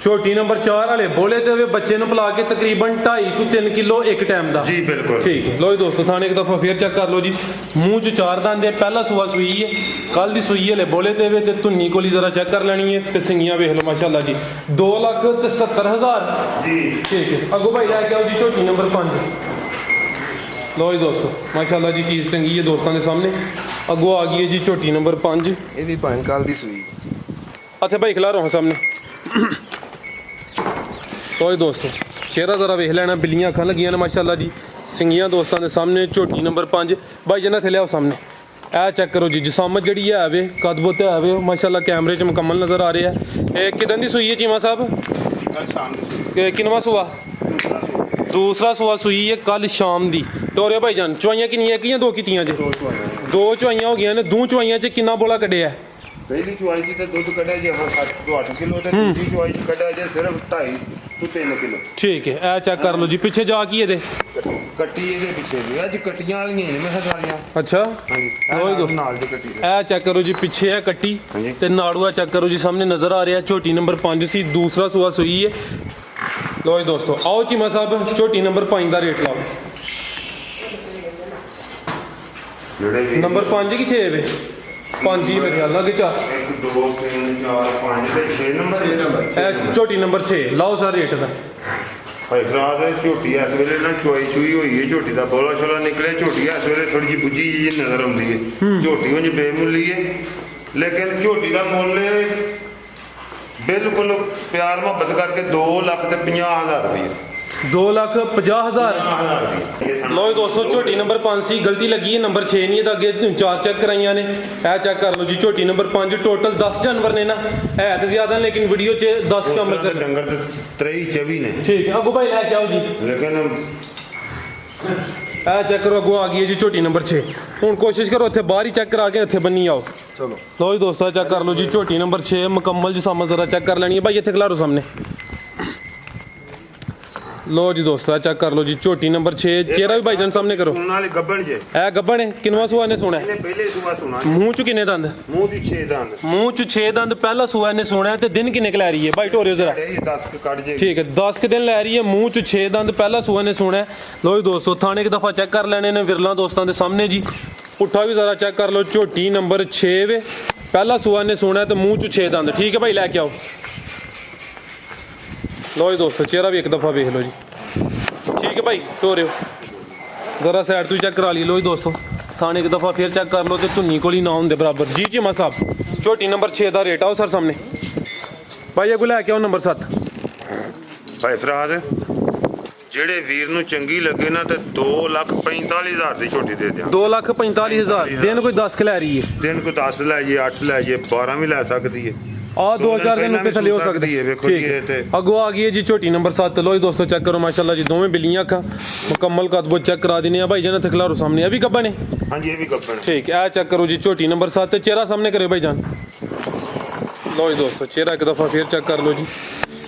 ਝੋਟੀ ਨੰਬਰ 4 ਵਾਲੇ ਬੋਲੇ ਤੇ ਬੱਚੇ ਨੂੰ ਪਿਲਾ ਕੇ ਤਕਰੀਬਨ 2.5 ਤੋਂ 3 ਕਿਲੋ ਇੱਕ ਟਾਈਮ ਦਾ। ਜੀ ਬਿਲਕੁਲ ਠੀਕ ਹੈ। ਲੋ ਜੀ ਦੋਸਤੋ ਥਾਣੇ ਇੱਕ ਦਫਾ ਫੇਰ ਚੈੱਕ ਕਰ ਲਓ ਜੀ। ਮੂੰਹ 'ਚ 4 ਦੰਦ ਹੈ, ਪਹਿਲਾ ਸੂਆ ਸੂਈ ਹੈ, ਕੱਲ ਦੀ ਸੂਈ ਹਲੇ ਬੋਲੇ ਤੇ ਵੇ ਤੇ ਧੁੰਨੀ ਕੋਲੀ ਜ਼ਰਾ ਚੈੱਕ ਕਰ ਲੈਣੀ ਹੈ ਤੇ ਸਿੰਗੀਆਂ ਵੇਖ ਲਓ ਮਾਸ਼ਾਅੱਲਾ ਜੀ। 2,70,000 ਜੀ। ਠੀਕ ਹੈ। ਅੱਗੋਂ ਭਾਈ ਲੈ ਕੇ ਆਓ ਜੀ ਝੋਟੀ ਨੰਬਰ 5। ਲੋ ਜੀ ਦੋਸਤੋ ਮਾਸ਼ਾਅੱਲਾ ਜੀ ਚੀਜ਼ ਚੰਗੀ ਹੈ ਦੋਸਤਾਂ ਦੇ ਸਾਹਮਣੇ। ਅੱਗੋਂ ਆ ਗਈ ਹੈ ਜੀ ਝੋਟੀ ਨੰਬਰ 5। ਇਹ ਵੀ ਭਾਂ ਕੱਲ ਦੀ ਸੂਈ। ਇੱਥੇ ਭਾਈ ਖਿਲਾ ਰਹਾ ਸਾਹਮਣੇ। ਲੋ ਜੀ ਦੋਸਤੋ ਚਿਹਰਾ ਜ਼ਰਾ ਵੇਖ ਲੈਣਾ, ਬਿੱਲੀਆਂ ਅੱਖਾਂ ਲੱਗੀਆਂ ਨੇ ਮਾਸ਼ਾਅੱਲਾ ਜੀ। ਸਿੰਗੀਆਂ ਦੋਸਤਾਂ ਦੇ ਸਾਹਮਣੇ ਝੋਟੀ ਨੰਬਰ 5। ਭਾਈ ਜਨਾ ਥੱਲੇ ਆਓ ਸਾਹਮਣੇ। ਇਹ ਚੈੱਕ ਕਰੋ ਜੀ ਜਸਾਮਤ ਜਿਹੜੀ ਹੈ ਵੇ ਕਦਬੋਤ ਹੈ ਵੇ ਮਾਸ਼ਾਅੱਲਾ ਕੈਮਰੇ 'ਚ ਮੁਕੰਮਲ ਨਜ਼ਰ ਆ ਰਿਹਾ ਹੈ। ਇਹ ਕਿਦਾਂ ਦੀ ਸੂਈ ਹੈ ਚੀਮਾ ਸਾਹਿਬ? ਕੱਲ ਸ਼ਾਮ ਦੀ ਕਿਨਵਾ ਸੂਆ? ਦੂਸਰਾ ਸੂਆ ਸੂਈ ਹੈ ਕੱਲ ਸ਼ਾਮ ਦੀ। ਟੋਰੇ ਭਾਈ ਜਾਨ ਚਵਾਈਆਂ ਕਿੰਨੀਆਂ ਕੀਆਂ? 2 ਕੀਤੀਆਂ ਜੇ? 2 ਚਵਾਈਆਂ ਹੋ ਗਈਆਂ ਨੇ। 2 ਚਵਾਈਆਂ 'ਚ ਕਿੰਨਾ ਬੋਲਾ ਕੱਢਿਆ? ਪਹਿਲੀ ਚੁਆਈ ਜੀ ਤੇ ਦੁੱਧ ਕੱਢਿਆ ਜੇ 7 ਤੋਂ 8 ਕਿਲੋ ਤੇ ਦੂਜੀ ਚੁਆਈ ਜੀ ਕੱਢਿਆ ਜੇ ਸਿਰਫ 2.5 ਤੋਂ 3 ਕਿਲੋ। ਠੀਕ ਹੈ। ਇਹ ਚੈੱਕ ਕਰ ਲਓ ਜੀ ਪਿੱਛੇ ਜਾ ਕੀ ਇਹਦੇ? ਕੱਟੀ ਇਹਦੇ ਪਿੱਛੇ ਵੀ ਅੱਜ ਕੱਟੀਆਂ ਵਾਲੀਆਂ ਨੇ ਮੈਂ ਕਿਹਾ ਸਾਲੀਆਂ। ਅੱਛਾ ਹਾਂਜੀ ਨਾਲ ਦੀ ਕੱਟੀ ਦੇ। ਇਹ ਚੈੱਕ ਕਰੋ ਜੀ ਪਿੱਛੇ ਹੈ ਕੱਟੀ ਹਾਂਜੀ। ਤੇ ਨਾੜੂਆ ਚੈੱਕ ਕਰੋ ਜੀ ਸਾਹਮਣੇ ਨਜ਼ਰ ਆ ਰਿਹਾ। ਝੋਟੀ ਨੰਬਰ 5 ਸੀ, ਦੂਸਰਾ ਸੂਆ ਸੂਈ ਹੈ। ਲੋ ਜੀ ਦੋਸਤੋ ਆਓ ਚੀਮਾ ਸਾਹਿਬ ਝੋਟੀ ਨੰਬਰ 5 ਦਾ ਰੇਟ ਲਾਓ। ਜਿਹੜੇ ਵੀ ਨੰਬਰ 5 ਕਿ 6 ਵੇ? 5 ਹੀ ਮੇਰੇ ਖਿਆਲ ਨਾਲ। 1 2 3 4 5 ਤੇ 6 ਨੰਬਰ। ਇਹ ਝੋਟੀ ਨੰਬਰ 6 ਲਾਓ ਸਰ ਰੇਟ ਦਾ। ਭਾਈ ਫਰਾਜ਼ ਝੋਟੀ ਇਸ ਵੇਲੇ ਨਾ ਚੁਆਈ ਚੂਈ ਹੋਈ ਹੈ, ਝੋਟੀ ਦਾ ਬੋਲਾ ਛੋਲਾ ਨਿਕਲੇ। ਝੋਟੀ ਇਸ ਵੇਲੇ ਥੋੜੀ ਜਿਹੀ ਬੁੱਝੀ ਜਿਹੀ ਨਜ਼ਰ ਆਉਂਦੀ ਹੈ। ਝੋਟੀ ਉਂਝ ਬੇਮੁੱਲੀ ਹੈ ਲੇਕਿਨ ਝੋਟੀ ਦਾ ਮੁੱਲ ਬਿਲਕੁਲ ਪਿਆਰ ਮੁਹੱਬਤ ਕਰਕੇ 2,50,000 ਰੁਪਏ। 2,50,000 ਰੁਪਏ। ਲੋ ਜੀ ਦੋਸਤੋ ਝੋਟੀ ਨੰਬਰ 5 ਸੀ, ਗਲਤੀ ਲੱਗੀ ਹੈ ਨੰਬਰ 6 ਨਹੀਂ, ਇਹਦਾ ਅੱਗੇ 4 ਚੈੱਕ ਕਰਾਈਆਂ ਨੇ। ਇਹ ਚੈੱਕ ਕਰ ਲਓ ਜੀ ਝੋਟੀ ਨੰਬਰ 5। ਟੋਟਲ 10 ਜਾਨਵਰ ਨੇ ਨਾ, ਹੈ ਤੇ ਜ਼ਿਆਦਾ ਲੇਕਿਨ ਵੀਡੀਓ 'ਚ 10 ਸ਼ਾਮਲ ਕਰ। ਡੰਗਰ ਤੇ 23 24 ਨੇ। ਠੀਕ ਹੈ। ਅੱਗੋਂ ਭਾਈ ਲੈ ਕੇ ਆਓ ਜੀ। ਲੇਕਿਨ ਇਹ ਚੈੱਕ ਕਰੋ ਅੱਗੋਂ ਆ ਗਈ ਹੈ ਜੀ ਝੋਟੀ ਨੰਬਰ 6। ਹੁਣ ਕੋਸ਼ਿਸ਼ ਕਰੋ ਇੱਥੇ ਬਾਹਰ ਹੀ ਚੈੱਕ ਕਰਾ ਕੇ ਇੱਥੇ ਬੰਨੀ ਆਓ। ਚਲੋ ਲੋ ਜੀ ਦੋਸਤੋ ਚੈੱਕ ਕਰ ਲਓ ਜੀ ਝੋਟੀ ਨੰਬਰ 6 ਮੁਕੰਮਲ ਜੀ ਸਾਹਮਣੇ ਜ਼ਰਾ ਚੈੱਕ ਕਰ ਲੈਣੀ ਹੈ। ਭਾਈ ਇੱਥੇ ਖਿਲਾਰੋ ਸਾਹਮਣੇ। ਲੋ ਜੀ ਦੋਸਤੋ ਚੈੱਕ ਕਰ ਲਓ ਜੀ ਝੋਟੀ ਨੰਬਰ 6। ਚਿਹਰਾ ਵੀ ਭਾਈਜਾਨ ਸਾਹਮਣੇ ਕਰੋ। ਸੁਣਨ ਵਾਲੇ ਗੱਬਣ ਜੇ ਇਹ ਗੱਬਣ ਹੈ। ਕਿੰਨਵਾ ਸੂਆ ਨੇ ਸੋਣਾ? ਇਹਨੇ ਪਹਿਲੇ ਸੂਆ ਸੁਣਾ ਮੂੰਹ 'ਚ ਕਿੰਨੇ ਦੰਦ? ਮੂੰਹ ਦੀ 6 ਦੰਦ। ਮੂੰਹ 'ਚ 6 ਦੰਦ ਪਹਿਲਾ ਸੂਆ ਨੇ ਸੋਣਾ ਤੇ ਦਿਨ ਕਿੰਨੇ ਕੁ ਲੈ ਰਹੀ ਹੈ? ਭਾਈ ਢੋਰਿਓ ਜ਼ਰਾ। ਇਹ 10 ਕੱਢ ਜੇ। ਠੀਕ ਹੈ 10 ਕੁ ਦਿਨ ਲੈ ਰਹੀ ਹੈ। ਮੂੰਹ 'ਚ 6 ਦੰਦ ਪਹਿਲਾ ਸੂਆ ਨੇ ਸੋਣਾ। ਲੋ ਜੀ ਦੋਸਤੋ ਥਾਣੇ ਇੱਕ ਦਫਾ ਚੈੱਕ ਕਰ ਲੈਣੇ ਨੇ ਵਿਰਲਾ ਦੋਸਤਾਂ ਦੇ ਸਾਹਮਣੇ ਜੀ। ਪੁੱਠਾ ਵੀ ਜ਼ਰਾ ਚੈੱਕ ਕਰ ਲਓ। ਝੋਟੀ ਨੰਬਰ 6 ਵੇ ਪਹਿਲਾ ਸੂਆ ਨੇ ਸੋਣਾ ਤੇ ਮੂੰਹ 'ਚ 6 ਦੰਦ। ਠੀਕ ਹੈ ਭਾਈ ਲੈ ਕੇ ਆਓ। ਲੋ ਜੀ ਦੋਸਤੋ ਚਿਹਰਾ ਵੀ ਇੱਕ ਦਫਾ ਵੇਖ ਲਓ ਜੀ। ਠੀਕ ਹੈ ਭਾਈ ਢੋਰਿਓ ਜ਼ਰਾ ਸਾਈਡ ਤੋਂ ਚੈੱਕ ਕਰਾ ਲਈ। ਲੋ ਜੀ ਦੋਸਤੋ ਥਾਣੇ ਇੱਕ ਦਫਾ ਫਿਰ ਚੈੱਕ ਕਰ ਲਓ ਤੇ ਧੁੰਨੀ ਕੋਲ ਹੀ ਨਾ ਹੁੰਦੇ ਬਰਾਬਰ। ਜੀ ਚੀਮਾ ਸਾਹਿਬ ਝੋਟੀ ਨੰਬਰ 6 ਦਾ ਰੇਟ ਆਓ ਸਰ ਸਾਹਮਣੇ। ਭਾਈ ਇਹ ਕੋ ਲੈ ਕੇ ਆਓ ਨੰਬਰ 7। ਭਾਈ ਫਰਾਜ਼ ਜਿਹੜੇ ਵੀਰ ਨੂੰ ਚੰਗੀ ਲੱਗੇ ਨਾ ਤੇ 2,45,000 ਦੀ ਝੋਟੀ ਦੇ ਦਿਆਂ। 2,45,000 ਦਿਨ ਕੋਈ 10 ਲੈ ਰਹੀ ਹੈ। ਦਿਨ ਕੋ 10 ਲੈ ਜੇ 8 ਲੈ ਜੇ 12 ਵੀ ਲੈ ਸਕਦੀ ਹੈ। ਆ 2-4 ਦਿਨ ਉੱਤੇ ਥੱਲੇ ਹੋ ਸਕਦੀ ਹੈ। ਵੇਖੋ ਜੀ ਇਹ ਤੇ ਅੱਗੋਂ ਆ ਗਈ ਹੈ ਜੀ ਝੋਟੀ ਨੰਬਰ 7। ਲੋ ਜੀ ਦੋਸਤੋ ਚੈੱਕ ਕਰੋ ਮਾਸ਼ਾਅੱਲਾ ਜੀ ਦੋਵੇਂ ਬਿੱਲੀਆਂ ਅੱਖਾਂ ਮੁਕੰਮਲ ਕਦਬੋ ਚੈੱਕ ਕਰਾ ਦਿੰਦੇ ਆ। ਭਾਈ ਜਾਨ ਇੱਥੇ ਖਿਲਾਰੋ ਸਾਹਮਣੇ। ਇਹ ਵੀ ਗੱਬਾ ਨੇ? ਹਾਂਜੀ ਇਹ ਵੀ ਗੱਬਣ। ਠੀਕ ਹੈ। ਇਹ ਚੈੱਕ ਕਰੋ ਜੀ ਝੋਟੀ ਨੰਬਰ 7। ਚਿਹਰਾ ਸਾਹਮਣੇ ਕਰਿਓ ਭਾਈ ਜਾਨ। ਲੋ ਜੀ ਦੋਸਤੋ ਚਿਹਰਾ ਇੱਕ ਦਫਾ ਫਿਰ ਚੈੱਕ ਕਰ ਲਓ ਜੀ।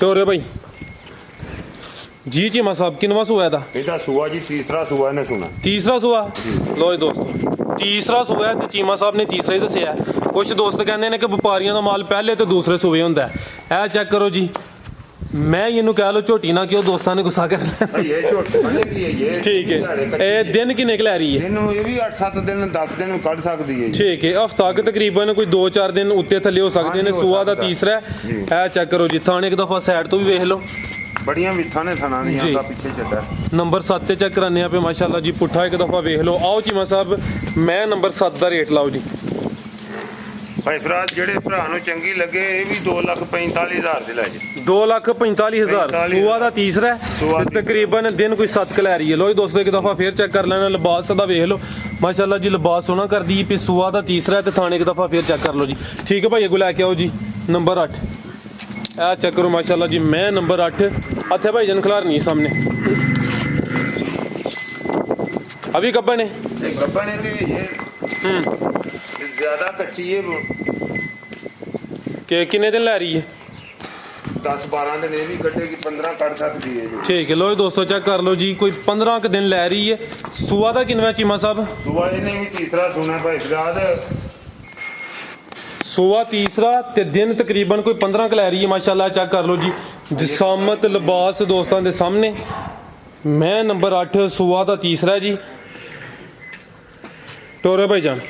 ਟੋਰੇ ਭਾਈ ਜੀ ਚੀਮਾ ਸਾਹਿਬ ਕਿੰਨਵਾ ਸੂਆ ਇਹਦਾ ਸੂਆ ਜੀ ਤੀਸਰਾ ਸੂਆ ਇਹਨੇ ਸੁਣਾ। ਤੀਸਰਾ ਸੂਆ। ਲੋ ਜੀ ਦੋਸਤੋ ਤੀਸਰਾ ਸੂਆ ਹੈ ਤੇ ਚੀਮਾ ਸਾਹਿਬ ਨੇ ਤੀਸਰਾ ਹੀ ਦੱਸਿਆ। ਕੁਝ ਦੋਸਤ ਕਹਿੰਦੇ ਨੇ ਕਿ ਵਪਾਰੀਆਂ ਦਾ ਮਾਲ ਪਹਿਲੇ ਤੇ ਦੂਸਰੇ ਸੂਏ ਹੁੰਦਾ ਹੈ। ਇਹ ਚੈੱਕ ਕਰੋ ਜੀ। ਮੈਂ ਇਹਨੂੰ ਕਹਿ ਲਓ ਝੋਟੀ ਨਾ ਕਿ ਉਹ ਦੋਸਤਾਂ ਨੇ ਗੁੱਸਾ ਕਰਨਾ। ਇਹ ਝੋਟੀ ਬਣੇਗੀ ਇਹ। ਠੀਕ ਹੈ। ਇਹ ਦਿਨ ਕਿੰਨੇ ਕੁ ਲੈ ਰਹੀ ਹੈ? ਦਿਨ ਇਹ ਵੀ 8-7 ਦਿਨ 10 ਦਿਨ ਕੱਢ ਸਕਦੀ ਹੈ ਜੀ। ਠੀਕ ਹੈ। ਹਫਤਾ ਕੁ ਤਕਰੀਬਨ ਕੋਈ 2-4 ਦਿਨ ਉੱਤੇ ਥੱਲੇ ਹੋ ਸਕਦੇ ਨੇ। ਸੂਆ ਦਾ ਤੀਸਰਾ ਹੈ। ਇਹ ਚੈੱਕ ਕਰੋ ਜੀ। ਥਾਣੇ ਇੱਕ ਦਫਾ ਸਾਈਡ ਤੋਂ ਵੀ ਵੇਖ ਲਓ। ਬੜੀਆਂ ਮਿੱਥਾਂ ਨੇ ਥਣਾ ਦੀਆਂ ਦਾ ਪਿੱਛੇ ਚੱਡਾ। ਨੰਬਰ 7 ਤੇ ਚੈੱਕ ਕਰਾਨੇ ਆ ਪੇ ਮਾਸ਼ਾਅੱਲਾ ਜੀ। ਪੁੱਠਾ ਇੱਕ ਦਫਾ ਵੇਖ ਲਓ। ਆਓ ਚੀਮਾ ਸਾਹਿਬ ਮੈਂ ਨੰਬਰ 7 ਦਾ ਰੇਟ ਲਾਓ ਜੀ। ਭਾਈ ਫਰਾਜ਼ ਜਿਹੜੇ ਭਰਾ ਨੂੰ ਚੰਗੀ ਲੱਗੇ ਇਹ ਵੀ 2,45,000 ਦੀ ਲੈ ਜੇ। 2,45,000 ਸੂਆ ਦਾ ਤੀਸਰਾ ਹੈ ਤੇ ਤਕਰੀਬਨ ਦਿਨ ਕੋਈ 7 ਕ ਲੈ ਰਹੀ ਹੈ। ਲੋ ਜੀ ਦੋਸਤੋ ਇੱਕ ਦਫਾ ਫੇਰ ਚੈੱਕ ਕਰ ਲੈਣਾ। ਲਿਬਾਸ ਦਾ ਵੇਖ ਲਓ ਮਾਸ਼ਾਅੱਲਾ ਜੀ। ਲਿਬਾਸ ਸੋਹਣਾ ਕਰਦੀ ਪਈ। ਸੂਆ ਦਾ ਤੀਸਰਾ ਤੇ ਥਾਣੇ ਇੱਕ ਦਫਾ ਫੇਰ ਚੈੱਕ ਕਰ ਲਓ ਜੀ। ਠੀਕ ਹੈ ਭਾਈ ਅੱਗੋਂ ਲੈ ਕੇ ਆਓ ਜੀ ਨੰਬਰ 8। ਇਹ ਚੈੱਕ ਕਰੋ ਮਾਸ਼ਾਅੱਲਾ ਜੀ। ਮੈਂ ਨੰਬਰ 8 ਇੱਥੇ ਭਾਈ ਜਨ ਖਿਲਾਰ ਨਹੀਂ ਸਾਹਮਣੇ। अभी गब्बन है? गब्बन है तो ये ज्यादा कच्ची है। कि कितने दिन लै रही है? 10-12 दिन ये भी कटेगी, 15 कट सकती है जी। ठीक है। लो जी दोस्तों चेक कर लो जी। कोई 15 के दिन लै रही है। सुआ दा किनवा चीमा साहब? सुआ इन्हें भी तीसरा सुना भाई फिराद। सुआ तीसरा ते दिन तकरीबन कोई 15 क लै रही है माशाल्लाह। चेक कर लो जी। ਜਸਾਮਤ ਲਿਬਾਸ ਦੋਸਤਾਂ ਦੇ ਸਾਹਮਣੇ। ਮੈਂ ਨੰਬਰ 8 ਸੂਆ ਦਾ ਤੀਸਰਾ ਜੀ। ਟੋਰੇ ਭਾਈ ਜਾਨ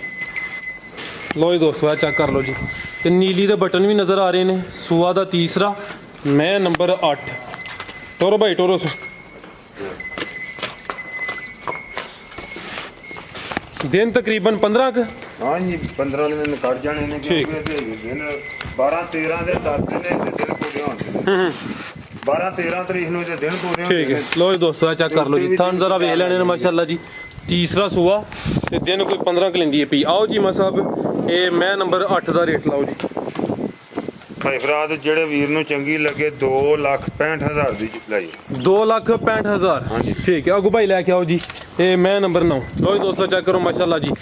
ਲੋ ਜੀ ਦੋਸਤੋ, ਆ ਚੈੱਕ ਕਰ ਲਓ ਜੀ। ਤੇ ਨੀਲੀ ਦੇ ਬਟਨ ਵੀ ਨਜ਼ਰ ਆ ਰਹੇ ਨੇ। ਸੂਆ ਦਾ ਤੀਸਰਾ, ਮੈਂ ਨੰਬਰ 8। ਟੋਰੋ ਭਾਈ ਟੋਰੋ ਦਿਨ ਤਕਰੀਬਨ 15 ਕੁ। ਹਾਂਜੀ 15 ਦਿਨ ਕੱਢ ਜਾਣੇ ਨੇ ਠੀਕ। ਦਿਨ 12 13 ਦੇ 10 ਦਿਨ ਦੇ ਦਿਨ ਪੂਰੇ ਹੋਣਗੇ। 12 13 ਤਰੀਕ ਨੂੰ ਜੇ ਦਿਨ ਪੂਰੇ ਹੋਣਗੇ। ਠੀਕ ਹੈ ਲੋ ਜੀ ਦੋਸਤੋ, ਆ ਚੈੱਕ ਕਰ ਲਓ ਜੀ। ਥਣ ਜ਼ਰਾ ਵੇਖ ਲੈਣੇ ਨੇ ਮਾਸ਼ਾਅੱਲਾ ਜੀ। ਤੀਸਰਾ ਸੂਆ ਤੇ ਦਿਨ ਕੋਈ 15 ਕੁ ਲੈਂਦੀ ਹੈ ਪਈ। ਆਓ ਜੀ ਮਾ ਸਾਹਿਬ, ਇਹ ਮੈਂ ਨੰਬਰ 8 ਦਾ ਰੇਟ ਲਾਓ ਜੀ। ਭਾਈ ਫਰਾਦ ਜਿਹੜੇ ਵੀਰ ਨੂੰ ਚੰਗੀ ਲੱਗੇ 2,65,000 ਦੀ ਲਾਈ। 2,65,000 ਹਾਂਜੀ। ਠੀਕ ਹੈ ਅੱਗੂ ਭਾਈ ਲੈ ਕੇ ਆਓ ਜੀ। ਇਹ ਮੈਂ ਨੰਬਰ 9। ਲੋ ਜੀ ਦੋਸਤੋ ਚੈੱਕ ਕਰੋ ਮਾਸ਼ਾਅੱਲਾ ਜੀ।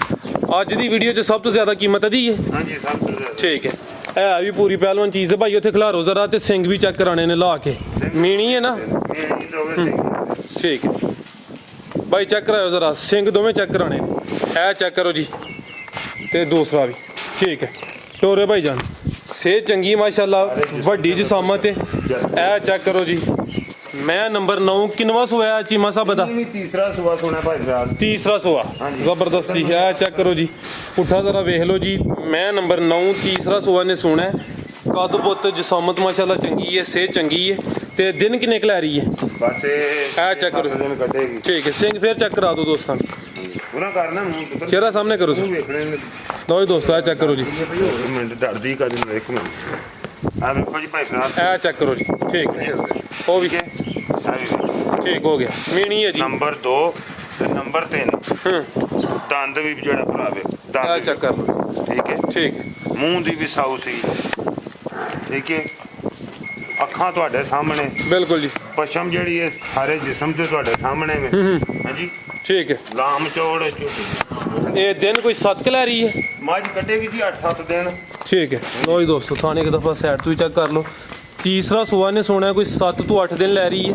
ਅੱਜ ਦੀ ਵੀਡੀਓ 'ਚ ਸਭ ਤੋਂ ਜ਼ਿਆਦਾ ਕੀਮਤ ਇਹਦੀ ਹੈ। ਹਾਂਜੀ ਸਭ ਤੋਂ ਜ਼ਿਆਦਾ। ਠੀਕ ਹੈ, ਇਹ ਵੀ ਪੂਰੀ ਪਹਿਲਵਾਨ ਚੀਜ਼ ਹੈ ਭਾਈ। ਉੱਥੇ ਖਿਲਾਰੋ ਜ਼ਰਾ ਤੇ ਸਿੰਘ ਵੀ ਚੈੱਕ ਕਰਾਣੇ ਨੇ ਲਾ ਕੇ। ਮੀਣੀ ਹੈ ਨਾ? ਮੀਣੀ ਦੋਵੇਂ ਸਿੰਘ। ਠੀਕ ਹੈ ਭਾਈ, ਚੈੱਕ ਕਰਾਓ ਜ਼ਰਾ, ਸਿੰਘ ਦੋਵੇਂ ਚੈੱਕ ਕਰਾਣੇ ਨੇ। ਇਹ ਚੈੱਕ ਕਰੋ ਜੀ ਤੇ ਦੂਸਰਾ ਵੀ। ਠੀਕ ਹੈ ਟੋਰੇ ਭਾਈ ਜਾਨ, ਸੇ ਚੰਗੀ ਮਾਸ਼ਾਅੱਲਾ, ਵੱਡੀ ਜਸਾਮਤ ਹੈ। ਇਹ ਚੈੱਕ ਕਰੋ ਜੀ। ਮੈਂ ਨੰਬਰ 9 ਕਿੰਨਵਾ ਸੋਇਆ ਚੀਮਾ ਸਾਹਿਬ ਦਾ? ਵੀ ਤੀਸਰਾ ਸੁਆ ਸੁਣਾ ਭਾਈ ਫਰਾਦ। ਤੀਸਰਾ ਸੋਆ ਹਾਂਜੀ। ਜ਼ਬਰਦਸਤੀ ਹੈ। ਚੈੱਕ ਕਰੋ ਜੀ, ਪੁੱਠਾ ਜ਼ਰਾ ਵੇਖ ਲਓ ਜੀ। ਮੈਂ ਨੰਬਰ 9 ਤੀਸਰਾ ਸੋਆ ਨੇ ਸੁਣਾ। ਕੱਦ ਪੁੱਤ ਜਸਾਮਤ ਮਾਸ਼ਾਅੱਲਾ ਚੰਗੀ ਹੈ, ਸੇ ਚੰਗੀ ਹੈ। ਤੇ ਦਿਨ ਕਿੰਨੇ ਕੁ ਲੈ ਰਹੀ ਹੈ? ਬਸ ਇਹ ਚੈੱਕ ਕਰੋ। ਦਿਨ ਕੱਢੇਗੀ। ਠੀਕ ਹੈ, ਸਿੰਘ ਫੇਰ ਚੈੱਕ ਕਰਾ ਦਿਓ ਦੋਸਤਾਂ ਨੂੰ। ਪੂਰਾ ਕਰਨਾ ਮੂੰਹ ਚਿਹਰਾ ਸਾਹਮਣੇ ਕਰੋ ਸਰ। ਵੇਖਣੇ ਨੇ। ਲਓ ਜੀ ਦੋਸਤੋ, ਇਹ ਚੈੱਕ ਕਰੋ ਜੀ। ਇੱਕ ਮਿੰਟ ਡਰਦੀ ਕਦੇ ਨੂੰ। ਇੱਕ ਮਿੰਟ ਆ ਵੇਖੋ ਜੀ ਭਾਈ ਫਰਾਦ। ਇਹ ਚੈੱਕ ਕਰੋ ਜੀ। ਠੀਕ ਹੈ, ਉਹ ਵੀ ਠੀਕ ਹੋ ਗਿਆ। ਮੀਣੀ ਹੈ ਜੀ। ਨੰਬਰ 2 ਤੇ ਨੰਬਰ 3 ਦੰਦ ਵੀ ਜਿਹੜਾ ਭਰਾ ਵੇ ਇਹ ਦੰਦ ਚੈੱਕ ਕਰ ਲਓ। ਠੀਕ ਹੈ। ਠੀਕ ਹੈ ਮੂੰਹ ਦੀ ਵੀ ਸਾਊ ਸੀ। ਠੀਕ ਹੈ, ਅੱਖਾਂ ਤੁਹਾਡੇ ਸਾਹਮਣੇ। ਬਿਲਕੁਲ ਜੀ। ਪਸ਼ਮ ਜਿਹੜੀ ਹੈ ਸਾਰੇ ਜਿਸਮ ਤੇ ਤੁਹਾਡੇ ਸਾਹਮਣੇ ਵੇ। ਹਾਂਜੀ ਠੀਕ ਹੈ। ਲਾਮ ਚੌੜ ਇਹ ਦਿਨ ਕੋਈ 7 ਕੁ ਲੈ ਰਹੀ ਹੈ। ਮੱਝ ਕੱਢੇਗੀ ਜੀ 8-7 ਦਿਨ। ਠੀਕ ਹੈ ਲੋ ਜੀ ਦੋਸਤੋ, ਥਾਣੇ ਇੱਕ ਦਫਾ ਸਾਈਡ ਤੋਂ ਹੀ ਚੈੱਕ ਕਰ ਲਓ। ਤੀਸਰਾ ਸੂਆ ਨੇ ਸੋਣਾ ਕੋਈ 7 ਤੋਂ 8 ਦਿਨ ਲੈ ਰਹੀ ਹੈ।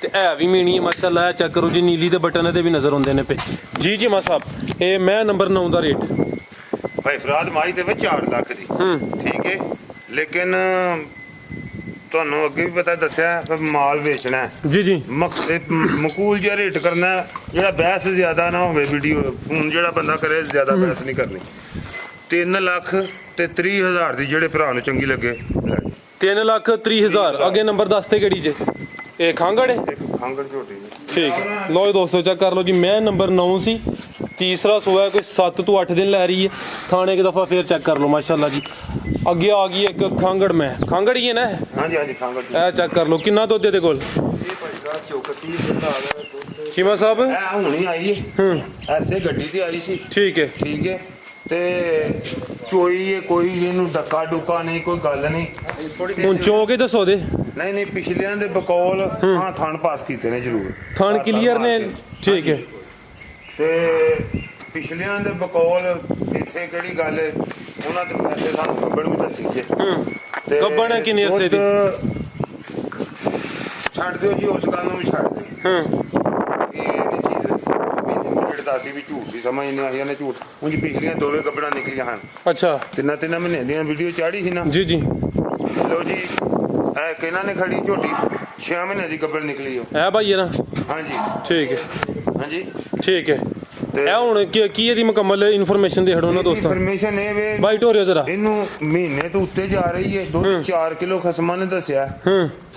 ਤੇ ਇਹ ਵੀ ਮੀਣੀ ਹੈ ਮਾਸ਼ਾਅੱਲਾ। ਚੈੱਕ ਕਰੋ ਜੀ, ਨੀਲੀ ਦੇ ਬਟਨ ਇਹਦੇ ਵੀ ਨਜ਼ਰ ਆਉਂਦੇ ਨੇ ਪਏ ਜੀ। ਜੀ ਮਾ ਸਾਹਿਬ, ਇਹ ਮੈਂ ਨੰਬਰ 9 ਦਾ ਰੇਟ। ਭਾਈ ਫਰਾਦ ਮਾਈ ਦੇ ਵਿੱਚ 4 ਲੱਖ ਦੀ। ਠੀਕ ਹੈ, ਲੇਕਿਨ ਤੁਹਾਨੂੰ ਅੱਗੇ ਵੀ ਪਤਾ ਦੱਸਿਆ ਵੀ ਮਾਲ ਵੇਚਣਾ ਹੈ। ਜੀ ਜੀ। ਮਕੂਲ ਜਿਹਾ ਰੇਟ ਕਰਨਾ, ਜਿਹੜਾ ਬਹਿਸ ਜ਼ਿਆਦਾ ਨਾ ਹੋਵੇ। ਵੀਡੀਓ ਫੋਨ ਜਿਹੜਾ ਬੰਦਾ ਕਰੇ ਜ਼ਿਆਦਾ ਬਹਿਸ ਨਹੀਂ ਕਰਨੀ। 3,30,000 ਦੀ ਜਿਹੜੇ ਭਰਾ ਨੂੰ ਚੰਗੀ ਲੱਗੇ। 3,30,000 ਅੱਗੇ ਨੰਬਰ ਦੱਸ ਤੇ ਕਿਹੜੀ ਜੇ? ਇਹ ਖਾਂਗੜ ਹੈ। ਖਾਂਗੜ ਝੋਟੀ। ਠੀਕ ਹੈ ਲੋ ਜੀ ਦੋਸਤੋ, ਚੈੱਕ ਕਰ ਲਓ ਜੀ। ਮੈਂ ਨੰਬਰ 9 ਸੀ। ਤੀਸਰਾ ਸੂਆ ਕੋਈ 7 ਤੋਂ 8 ਦਿਨ ਲੈ ਰਹੀ ਹੈ। ਥਾਣੇ ਇੱਕ ਦਫਾ ਫੇਰ ਚੈੱਕ ਕਰ ਲਓ ਮਾਸ਼ਾਅੱਲਾ ਜੀ। ਅੱਗੇ ਆ ਗਈ ਇੱਕ ਖਾਂਗੜ। ਮੈਂ ਖਾਂਗੜ ਹੀ ਹੈ ਨਾ? ਹਾਂਜੀ ਹਾਂਜੀ ਖਾਂਗੜ। ਇਹ ਚੈੱਕ ਕਰ ਲਓ ਕਿੰਨਾ ਦੁੱਧ ਇਹਦੇ ਕੋਲ। ਇਹ ਭਾਈ ਸਾਹਿਬ ਚੌਕਟੀ ਦਿੰਦਾ ਆ ਦੁੱਧ। ਸ਼ੀਮਾ ਸਾਹਿਬ ਇਹ ਹੁਣੀ ਆਈ ਹੈ। ਐਸੇ ਗੱਡੀ ਤੇ ਆਈ ਸੀ। ਠੀਕ ਹੈ। ਠੀਕ ਹੈ, ਤੇ ਚੋਈ ਹੈ, ਕੋਈ ਇਹਨੂੰ ਡੱਕਾ ਡੁੱਕਾ ਨਹੀਂ, ਕੋਈ ਗੱਲ ਨਹੀਂ। ਹੁਣ ਚੋ ਕੇ ਦੱਸੋ ਦੇ। ਨਹੀਂ ਨਹੀਂ, ਪਿਛਲਿਆਂ ਦੇ ਬਕੌਲ ਹਾਂ ਥਣ ਪਾਸ ਕੀਤੇ ਨੇ ਜ਼ਰੂਰ। ਥਣ ਕਲੀਅਰ ਨੇ। ਠੀਕ ਹੈ। ਤੇ ਪਿਛਲਿਆਂ ਦੇ ਬਕੌਲ ਇੱਥੇ ਕਿਹੜੀ ਗੱਲ ਹੈ, ਉਹਨਾਂ ਦੇ ਪੈਸੇ ਸਾਨੂੰ ਗੱਬਣ ਵੀ ਦੱਸੀ ਜੇ। ਤੇ ਗੱਬਣ ਕਿੰਨੇ ਅਰਸੇ ਦੀ? ਛੱਡ ਦਿਓ ਜੀ, ਉਸ ਗੱਲ ਨੂੰ ਵੀ ਛੱਡ ਦਿਓ। ਇਹ ਨਹੀਂ ਚੀਜ਼ ਵੀ ਦੱਸੀ ਵੀ ਝੂਠ ਦੀ ਸਮਝ ਨਹੀਂ ਆਈ। ਇਹਨੇ ਝੂਠ ਉਂਝ ਪਿਛਲੀਆਂ ਦੋਵੇਂ ਗੱਬੜਾਂ ਨਿਕਲੀਆਂ ਹਨ। ਅੱਛਾ। ਤਿੰਨਾਂ ਮਹੀਨੇ ਦੀਆਂ ਵੀਡੀਓ ਚਾੜੀ ਸੀ ਨਾ। ਜੀ ਜੀ। ਲਓ ਜੀ, ਇਹ ਕਿਹਨਾਂ ਨੇ ਖੜੀ ਝੋਟੀ 6 ਮਹੀਨੇ ਦੀ ਗੱਬੜ ਨਿਕਲੀ ਉਹ। ਹੈ ਭਾਈ ਨਾ? ਹਾਂਜੀ ਠੀਕ ਹੈ। ਹਾਂਜੀ ਠੀਕ ਹੈ। ਇਹ ਹੁਣ ਕੀ ਇਹਦੀ ਮੁਕੰਮਲ ਇਨਫੋਰਮੇਸ਼ਨ ਦੇ ਹੜੋ ਨਾ ਦੋਸਤਾਂ। ਇਨਫੋਰਮੇਸ਼ਨ ਇਹ ਵੇ ਬਾਈ ਢੋਰਿਓ ਜ਼ਰਾ। ਇਹਨੂੰ ਮਹੀਨੇ ਤੋਂ ਉੱਤੇ ਜਾ ਰਹੀ ਹੈ। ਦੁੱਧ 4 ਕਿਲੋ ਖਸਮਾਂ ਨੇ ਦੱਸਿਆ।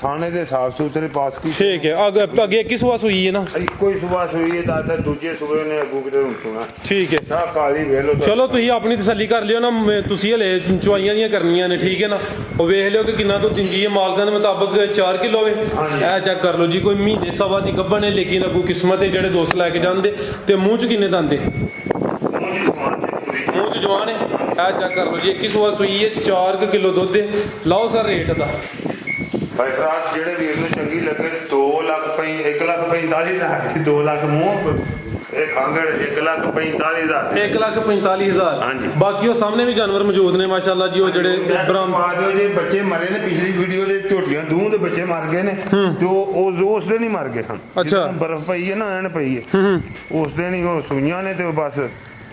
ਥਾਣੇ ਦੇ ਸਾਫ ਸੁਥਰੇ ਪਾਸ ਕੀ। ਠੀਕ ਹੈ। ਅੱਗੇ ਕਿਸ ਵਾਸ ਹੋਈ ਹੈ ਨਾ? ਇੱਕੋ ਹੀ ਸੁਬਾਹ ਸੋਈ ਹੈ ਦਾਦਾ, ਦੂਜੇ ਸੂਬੇ ਨੇ ਅੱਗੂ ਕਿਤੇ ਹੁਣ ਸੁਣਾ। ਠੀਕ ਹੈ। ਸ਼ਾਹ ਕਾਲੀ ਵੇਖ ਲਓ। ਚਲੋ ਤੁਸੀਂ ਆਪਣੀ ਤਸੱਲੀ ਕਰ ਲਿਓ ਨਾ। ਤੁਸੀਂ ਹਲੇ ਚੁਆਈਆਂ ਦੀਆਂ ਕਰਨੀਆਂ ਨੇ। ਠੀਕ ਹੈ ਨਾ? ਉਹ ਵੇਖ ਲਿਓ ਕਿ ਕਿੰਨਾ ਦੁੱਧ ਦਿੰਦੀ ਹੈ। ਮਾਲਕਾਂ ਦੇ ਮੁਤਾਬਕ 4 ਕਿਲੋ ਵੇ। ਇਹ ਚੈੱਕ ਕਰ ਲਓ ਜੀ। ਕੋਈ ਮਹੀਨੇ ਸਵਾ ਦੀ ਗੱਭਣ ਹੈ, ਲੇਕਿਨ ਅੱਗੂ ਕਿਸਮਤ ਹੈ ਜਿਹੜੇ ਦੋਸਤ ਲੈ ਕੇ ਜਾਂਦੇ। ਤੇ ਮੂੰਹ 'ਚ ਕਿੰਨੇ ਦੰਦ ਹੈ? ਮੂੰਹ 'ਚ ਜਵਾਨ ਹੈ। ਇਹ ਚੈੱਕ ਕਰ ਲਓ ਜੀ। 21 ਵਾਰ ਸੂਈ ਹੈ, 4 ਕਿਲੋ ਦੁੱਧ ਹੈ। ਲਾਓ ਸਰ ਰੇਟ ਦਾ। ਭਾਈ ਫਰਾਦ ਜਿਹੜੇ ਵੀਰ ਨੂੰ ਚੰਗੀ ਲੱਗੇ 2 ਲੱਖ 1,45,000 ਦੀ 2 ਲੱਖ ਮੂੰਹ। ਇਹ ਖਾਂਗੜ 1,45,000। 1,45,000। ਹਾਂਜੀ। ਬਾਕੀ ਉਹ ਸਾਹਮਣੇ ਵੀ ਜਾਨਵਰ ਮੌਜੂਦ ਨੇ ਮਾਸ਼ਾਅੱਲਾ ਜੀ। ਉਹ ਜਿਹੜੇ ਦਿਓ ਜੀ, ਬੱਚੇ ਮਰੇ ਨੇ ਪਿਛਲੀ ਵੀਡੀਓ ਦੇ। ਝੋਟੀਆਂ ਦੂਹ ਦੇ ਬੱਚੇ ਮਰ ਗਏ ਨੇ। ਜੋ ਉਸ ਦਿਨ ਹੀ ਮਰ ਗਏ ਹਨ। ਅੱਛਾ। ਬਰਫ਼ ਪਈ ਹੈ ਨਾ, ਐਨ ਪਈ ਹੈ। ਉਸ ਦਿਨ ਹੀ ਉਹ ਸੂਈਆਂ ਨੇ ਤੇ ਬਸ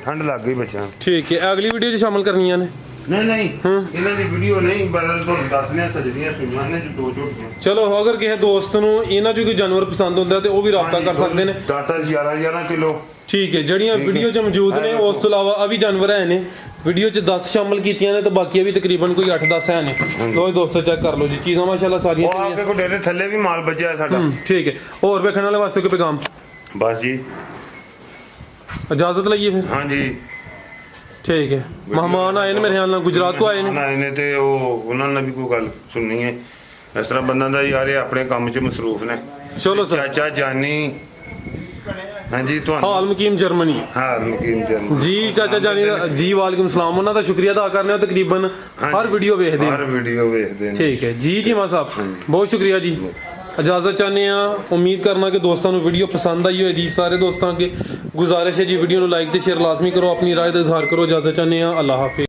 ਠੰਡ ਲੱਗ ਗਈ ਬੱਚਿਆਂ ਨੂੰ। ਠੀਕ ਹੈ। ਅਗਲੀ ਵੀਡੀਓ 'ਚ ਸ਼ਾਮਲ ਕਰਨੀਆਂ ਨੇ। ਨਹੀਂ ਇਹਨਾਂ ਦੀ ਵੀਡੀਓ ਨਹੀਂ, ਬਦਲ ਤੁਹਾਨੂੰ ਦੱਸਨੇ ਆ ਸਜਦੀਆਂ ਸੁਣੀਆਂ ਨੇ ਜੋ 2 ਝੋਟੀਆਂ। ਚਲੋ ਅਗਰ ਕਿਸੇ ਦੋਸਤ ਨੂੰ ਇਹਨਾਂ ਚੋਂ ਕੋਈ ਜਾਨਵਰ ਪਸੰਦ ਹੁੰਦਾ ਤੇ ਉਹ ਵੀ ਰਾਬਤਾ ਕਰ ਸਕਦੇ ਨੇ। 11 ਕਿਲੋ। ਠੀਕ ਹੈ, ਜਿਹੜੀਆਂ ਵੀਡੀਓ 'ਚ ਮੌਜੂਦ ਨੇ ਉਸ ਤੋਂ ਇਲਾਵਾ ਆ ਵੀ ਜਾਨਵਰ ਹੈ ਨੇ ਵੀਡੀਓ 'ਚ 10 ਸ਼ਾਮਲ ਕੀਤੀਆਂ ਨੇ ਤੇ ਬਾਕੀ ਵੀ ਤਕਰੀਬਨ ਕੋਈ 8-10 ਹੈ ਨੇ। ਲੋ ਦੋਸਤੋ ਚੈੱਕ ਕਰ ਲਓ ਜੀ, ਚੀਜ਼ਾਂ ਮਾਸ਼ਾਅੱਲਾ ਸਾਰੀਆਂ ਉਹ ਆਪਕੇ ਕੋ ਡੇਰੇ ਥੱਲੇ ਵੀ ਮਾਲ ਬਚਿਆ ਸਾਡਾ। ਠੀਕ ਹੈ, ਹੋਰ ਵੇਖਣ ਵਾਲੇ ਵਾਸਤੇ ਕੋਈ ਪੈਗਾਮ? ਬਸ ਜੀ, ਇਜਾਜ਼ਤ ਲਈਏ ਫਿਰ। ਹਾਂਜੀ ਠੀਕ ਹੈ, ਮਹਿਮਾਨ ਆਏ ਨੇ ਮੇਰੇ ਖਿਆਲ ਨਾਲ ਗੁਜਰਾਤ ਤੋਂ ਆਏ ਨੇ। ਆਏ ਨੇ ਤੇ ਉਹ ਉਹਨਾਂ ਨੇ ਵੀ ਕੋਈ ਗੱਲ ਸੁਣਨੀ ਹੈ। ਇਸ ਤਰ੍ਹਾਂ ਬੰਦਾ ਦਾ ਯਾਰ ਇਹ ਆਪਣੇ ਕੰਮ 'ਚ ਮਸਰੂਫ ਨੇ। ਚਲੋ ਸਰ। ਚਾਚਾ ਜਾਨੀ, ਹਾਂਜੀ ਤੁਹਾਨੂੰ ਹਾਲ ਮਕੀਮ ਜਰਮਨੀ। ਹਾਂ ਮੁਕੀਮ ਜਨ ਜੀ ਚਾਚਾ ਜਾਨੀ ਜੀ, ਵਾਲੇਕੁਮ ਸਲਾਮ। ਉਹਨਾਂ ਦਾ ਸ਼ੁਕਰੀਆ ਅਦਾ ਕਰਨੇ ਹੋ, ਤਕਰੀਬਨ ਹਰ ਵੀਡੀਓ ਵੇਖਦੇ ਹਰ ਨੇ। ਵੀਡੀਓ ਵੇਖਦੇ ਨੇ। ਠੀਕ ਹੈ ਜੀ ਚੀਮਾ ਸਾਹਿਬ, ਬਹੁਤ ਸ਼ੁਕਰੀਆ ਜੀ। ਇਜਾਜ਼ਤ ਚਾਹੁੰਦੇ ਆ, ਉਮੀਦ ਕਰਨਾ ਕਿ ਦੋਸਤਾਂ ਨੂੰ ਵੀਡੀਓ ਪਸੰਦ ਆਈ ਹੋਏਗੀ। ਸਾਰੇ ਦੋਸਤਾਂ ਅੱਗੇ ਗੁਜ਼ਾਰਿਸ਼ ਹੈ ਜੀ, ਵੀਡੀਓ ਨੂੰ ਲਾਈਕ ਤੇ ਸ਼ੇਅਰ ਲਾਜ਼ਮੀ ਕਰੋ, ਆਪਣੀ ਰਾਏ ਦਾ ਇਜ਼ਹਾਰ ਕਰੋ। ਇਜਾਜ਼ਤ ਚਾਹੁੰਦੇ ਆ, ਅੱਲਾਹ ਹਾਫਿਜ਼।